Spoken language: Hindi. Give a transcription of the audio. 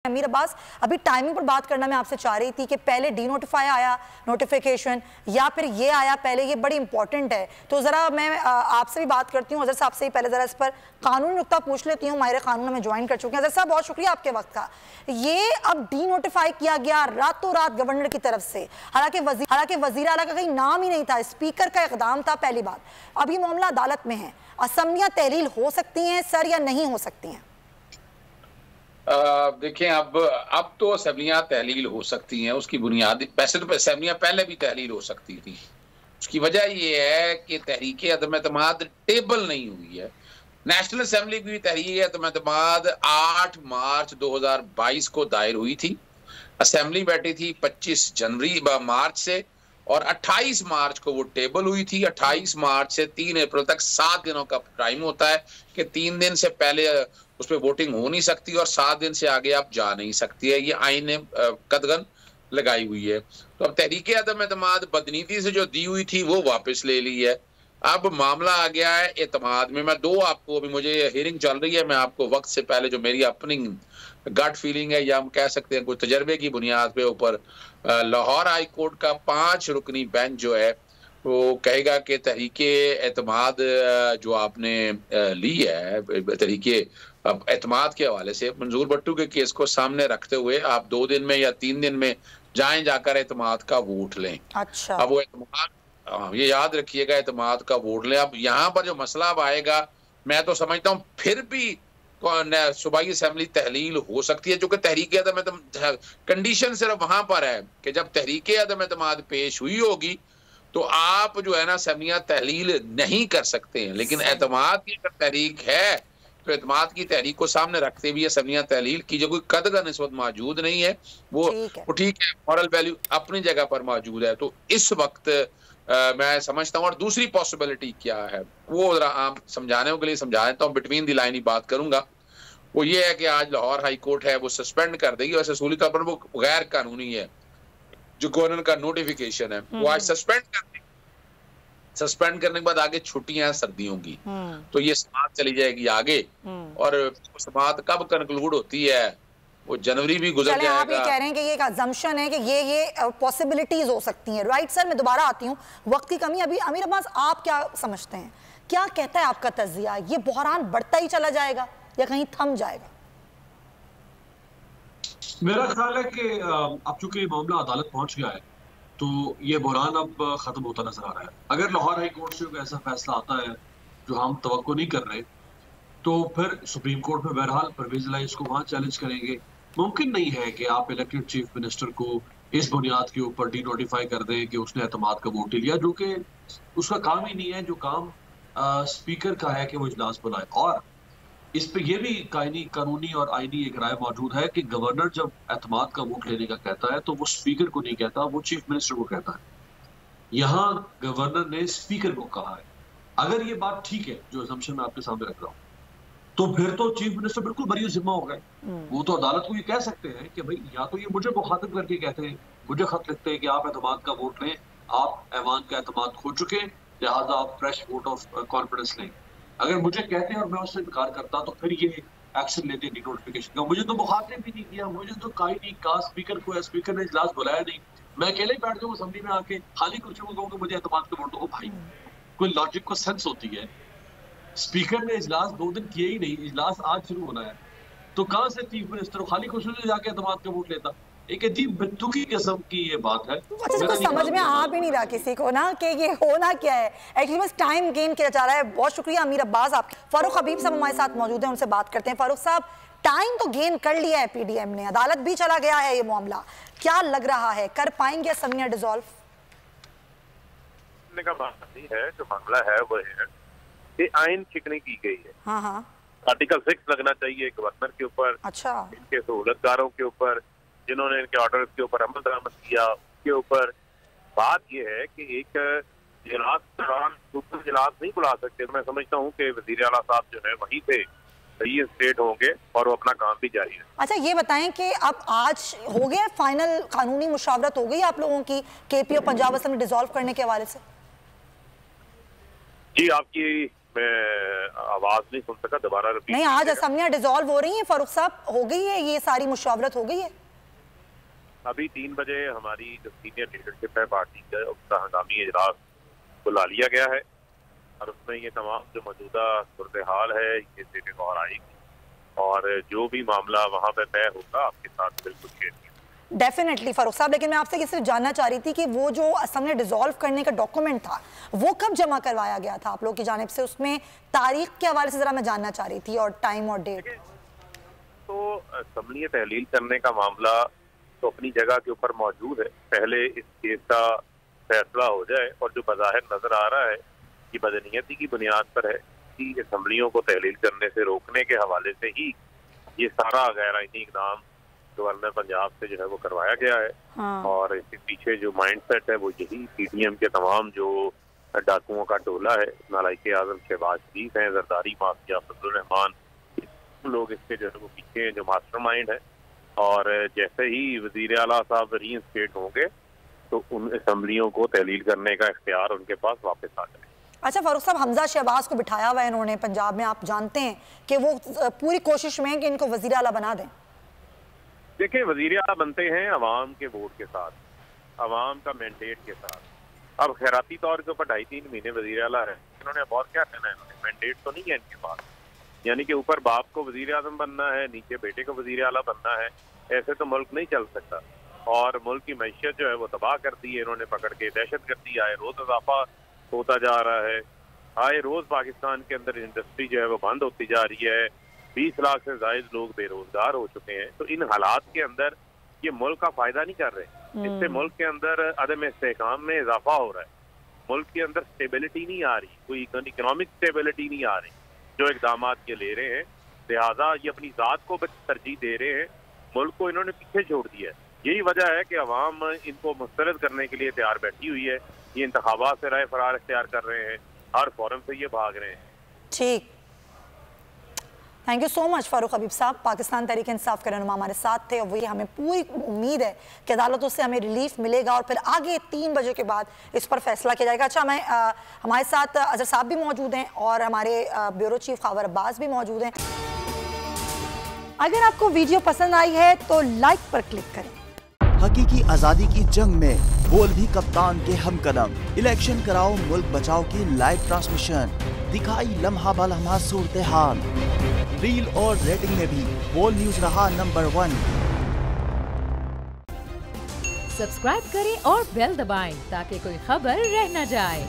अमीर अब्बास, अभी टाइमिंग पर बात करना मैं आपसे चाह रही थी कि पहले डी नोटिफाई आया नोटिफिकेशन या फिर ये आया पहले, ये बड़ी इंपॉर्टेंट है। तो ज़रा मैं आपसे भी बात करती हूँ, अजहर साहब से ही पहले ज़रा इस पर कानूनी नुक्ता पूछ लेती हूँ। माहिर कानून में ज्वाइन कर चुके हैं। अजहर साहब बहुत शुक्रिया आपके वक्त का। ये अब डी नोटिफाई किया गया रातों रात गवर्नर की तरफ से, हालांकि वजीर आला का कहीं नाम ही नहीं था, स्पीकर का इकदाम था। पहली बात, अब ये मामला अदालत में है, असम्बलियाँ तहलील हो सकती हैं सर या नहीं हो सकती हैं? देखें, अब तो असेंबलियां तहलील हो सकती हैं। उसकी बुनियादी, वैसे तो असेंबलियां पहले भी तहलील हो सकती थी। उसकी वजह यह है कि तहरीक अदम एतमाद टेबल नहीं हुई है। नेशनल असेंबली की तहरीक अदम एतमाद 8 मार्च 2022 को दायर हुई थी। असेंबली बैठी थी 25 मार्च से और 28 मार्च को वो टेबल हुई थी। 28 मार्च से 3 अप्रैल तक 7 दिनों का टाइम होता है कि 3 दिन से पहले उस पर वोटिंग हो नहीं सकती और 7 दिन से आगे आप जा नहीं सकती है। ये आईन ने कदगन लगाई हुई है। तो अब तहरीक अदम एतमाद बदनीति से जो दी हुई थी वो वापस ले ली है। अब मामला आ गया है एतमाद में। मैं अभी मुझे हियरिंग चल रही है, मैं आपको वक्त से पहले जो मेरी अपनी गट फीलिंग है या हम कह सकते हैं कोई तजर्बे की बुनियाद पे ऊपर लाहौर हाई कोर्ट का 5 रुकनी बेंच जो है वो कहेगा कि तहरीक एतमाद जो आपने ली है, तहरीके एतमाद के हवाले से मंजूर भट्टू के केस को सामने रखते हुए आप 2 दिन में या 3 दिन में जाकर एतमाद का वोट लें। अच्छा, अब वो एतमाद, ये याद रखिएगा, एतमाद का वोट लें। अब यहाँ पर जो मसला अब आएगा, मैं तो समझता हूँ फिर भी सूबाई असेंबली तहलील हो सकती है, जो कि तहरीक अदम कंडीशन सिर्फ वहां पर है कि जब तहरीक अदम एतमाद पेश हुई होगी तो आप जो है ना असेंबलियां तहलील नहीं कर सकते हैं। लेकिन एतमाद की अगर तहरीक है तो एतमाद की तहरीक को सामने रखते हुए असेंबलियां तहलील की, जो कोई कदगन इस वक्त मौजूद नहीं है, वो ठीक है, मॉरल वैल्यू अपनी जगह पर मौजूद है। तो इस वक्त मैं समझता हूँ, और दूसरी पॉसिबिलिटी क्या है वो जरा आप समझाने के लिए समझा देता हूँ, बिटवीन द लाइन ही बात करूंगा। वो ये है कि आज लाहौर हाई कोर्ट है वो सस्पेंड कर देगी। वैसे असूली तौर पर वो गैर कानूनी है, जो गवर्नर का नोटिफिकेशन है वो आज सस्पेंड कर देगी। सस्पेंड करने के बाद आगे छुट्टियां सर्दियों की, तो ये समात चली जाएगी आगे, और समात कब कंक्लूड होती है वो जनवरी भी गुजर जाएगा। आप ये कह रहे हैं कि ये एक अजम्पशन है कि ये पॉसिबिलिटीज हो सकती हैं, राइट सर? मैं दोबारा आती हूँ, वक्त की कमी। अभी अमीर अब्बास, आप क्या समझते हैं, क्या कहता है आपका तज्जिया? ये बहरान बढ़ता ही चला जाएगा या कहीं थम जाएगा? मेरा ख्याल है कि अब चूंकि मामला अदालत पहुंच गया है तो ये बहरान अब खत्म होता नजर आ रहा है। अगर लाहौर हाई कोर्ट से ऐसा फैसला आता है जो हम तवक्को नहीं कर रहे, तो फिर सुप्रीम कोर्ट में बहरहाल परवेज इलाही इसको वहां चैलेंज करेंगे। मुमकिन नहीं है कि आप इलेक्टेड चीफ मिनिस्टर को इस बुनियाद के ऊपर डी नोटिफाई कर दें कि उसने एतमाद का वोट लिया, जो कि उसका काम ही नहीं है। जो काम स्पीकर का है कि वो इजलास बुलाए। और इस पे ये भी कानूनी और आईनी एक राय मौजूद है कि गवर्नर जब एतमाद का वोट लेने का कहता है तो वो स्पीकर को नहीं कहता, वो चीफ मिनिस्टर को कहता है। यहाँ गवर्नर ने स्पीकर को कहा है। अगर ये बात ठीक है, जो असम्पशन मैं आपके सामने रख रहा हूँ, तो फिर तो चीफ मिनिस्टर बिल्कुल बरी जिम्मा हो गए। वो तो अदालत को ये कह सकते हैं कि भाई या तो ये मुझे मुखातिब करके कहते हैं, मुझे खत लिखते हैं कि आप एतमाद का वोट लें, आप ऐवान का एतमाद खो चुके, लिहाजा आप फ्रेश वोट ऑफ कॉन्फिडेंस लें। अगर मुझे कहते हैं और मैं उससे इनकार करता तो फिर ये एक्शन लेते हैं नोटिफिकेशन का। मुझे तो मुखातिब भी नहीं किया, मुझे तो कहा नहीं, कहा स्पीकर को है, स्पीकर ने इजलास बुलाया नहीं, मैं अकेले ही बैठ जाऊँ असेंबली में आके खाली कुर्सी को कहूँ कि मुझे एतमाद का वोट दो। भाई कोई लॉजिक को सेंस होती है? स्पीकर ने इजलास 2 दिन किए ही नहीं, इजलास आज शुरू होना है, तो कहां से चीफ मिनिस्टर खाली कुर्सी से जाके एतमाद का वोट लेता? एक अजीब बेतुकी किस्म की ये बात है। अच्छा, समझ में आ भी नहीं रहा किसी को ना कि ये होना क्या है। एक्चुअली बस टाइम गेन किया जा रहा है। बहुत शुक्रिया अमीर अब्बास। आप फारूक हबीब साहब हमारे साथ मौजूद हैं, उनसे बात करते हैं। फारूक साहब, टाइम तो गेन कर लिया है पीडीएम ने, अदालत भी चला गया है, ये मामला क्या लग रहा है, कर पाएंगे असेंबलियां डिसॉल्व? का बात नहीं है, जो मामला है वो है कि आइन शिकनी की गई है। हाँ हाँ, आर्टिकल 6 लगना चाहिए गवर्नर के ऊपर, अच्छा, इनके सहूलतकारों के ऊपर, जिन्होंने इनके ऑर्डर के ऊपर अमल दरामद किया उसके ऊपर। बात यह है कि एक इजलास के दौरान दूसरा इजलास नहीं बुला सकते। मैं समझता हूँ कि वजीर आला साहब जो है वहीं पे सही स्टेट होंगे और वो अपना काम भी जारी है। अच्छा, ये बताएं कि अब आज हो गया फाइनल कानूनी मुशावरत हो गई आप लोगों की केपी और पंजाब असेंबली डिसॉल्व करने के हवाले से? जी, आपकी मैं आवाज नहीं सुन सका, दोबारा रिपीट नहीं, आज असम्बलियां डिसॉल्व हो रही हैं फारूक साहब, हो गई है ये सारी मुशावरत हो गई है? अभी 3 बजे हमारी जो सीनियर लीडरशिप है पार्टी का, उसका हंगामी इजलास बुला लिया गया है और उसमें ये तमाम जो मौजूदा सूरत हाल है ये जेर गौर आएगी और जो भी मामला वहाँ पे तय होगा आपके साथ बिल्कुल शेयर किया। डेफिनेटली फारूक साहब, लेकिन मैं आपसे ये सिर्फ जानना चाह रही थी कि वो जो असम्बली डिसॉल्व करने का डॉक्यूमेंट था वो कब जमा करवाया गया था आप लोग की जानिब से? उसमें तारीख के हवाले से जरा मैं जानना चाह रही थी और टाइम और डेट। तो असम्बली तहलील करने का मामला तो अपनी जगह के ऊपर मौजूद है, पहले इस केस का फैसला हो जाए और जो बज़ाहिर नजर आ रहा है कि बदनीयती की बुनियाद पर है कि असम्बलियों को तहलील करने से रोकने के हवाले से ही ये सारा गैर आईनी इक़दाम गवर्नर पंजाब से जो है वो करवाया गया है। हाँ। और इसके पीछे जो माइंड सेट है वो यही PDM के तमाम जो डाकुओं का टोला है, नालाइक आजम शहबाज शरीफ हैं, जरदारी माफिया फजलुर रहमान, लोग इसके जो है वो पीछे हैं जो मास्टरमाइंड है। और जैसे ही वजीर आला साहब रीइंस्टेट होंगे तो उन असम्बलियों को तहलील करने का इख्तियार उनके पास वापस आ जाए। अच्छा फारूक साहब, हमजा शहबाज को बिठाया हुआ है इन्होंने पंजाब में, आप जानते हैं कि वो पूरी कोशिश में है कि इनको वजीर आला बना दें। देखिए, वजीर आला बनते हैं अवाम के वोट के साथ, अवाम का मैंडेट के साथ। अब खैराती तौर के ऊपर 2.5-3 महीने वजीर आला है, इन्होंने अब और क्या कहना है? इन्होंने मैंडेट तो नहीं है इनके पास, यानी कि ऊपर बाप को वजीर आजम बनना है, नीचे बेटे को वजीर आला बनना है, ऐसे तो मुल्क नहीं चल सकता। और मुल्क की मैशियत जो है वो तबाह कर दी है इन्होंने पकड़ के, दहशतगर्दी आए रोज इजाफा होता जा रहा है, आए रोज पाकिस्तान के अंदर इंडस्ट्री जो है वो बंद होती जा रही है, 20 लाख से ज्यादा लोग बेरोजगार हो चुके हैं। तो इन हालात के अंदर ये मुल्क का फायदा नहीं कर रहे, इससे मुल्क के अंदर अदम इस्तेहकाम में इजाफा हो रहा है, मुल्क के अंदर स्टेबिलिटी नहीं आ रही, कोई इकोनॉमिक स्टेबिलिटी नहीं आ रही जो इकदाम ये ले रहे हैं। लिहाजा ये अपनी जात को तरजीह दे रहे हैं, मुल्क को इन्होंने पीछे छोड़ दिया है। यही वजह है कि अवाम इनको मुस्तरद करने के लिए तैयार बैठी हुई है, ये इंतखाबात से राय फरार इख्तियार कर रहे हैं, हर फोरम से ये भाग रहे हैं। ठीक, thank you so much Farooq Habib साहब। पाकिस्तान तहरीक इंसाफ के रहनुमा हमारे साथ थे और वही हमें पूरी उम्मीद है कि अदालतों से हमें रिलीफ मिलेगा और फिर आगे 3 बजे के बाद इस पर फैसला किया जाएगा। अच्छा, हमारे साथ अजहर साहब भी मौजूद हैं और हमारे ब्यूरो चीफ खावर अब्बास भी मौजूद हैं। अगर आपको वीडियो पसंद आई है तो लाइक पर क्लिक करें। हकीकी आजादी की जंग में बोल भी कप्तान के हमकदम, इलेक्शन कराओ मुल्क बचाओ की लाइव ट्रांसमिशन, दिखाई लम्हा बलम्हा सूरत हाल, रील और रेटिंग में भी बोल न्यूज रहा नंबर 1। सब्सक्राइब करें और बेल दबाएं ताकि कोई खबर रह न जाए।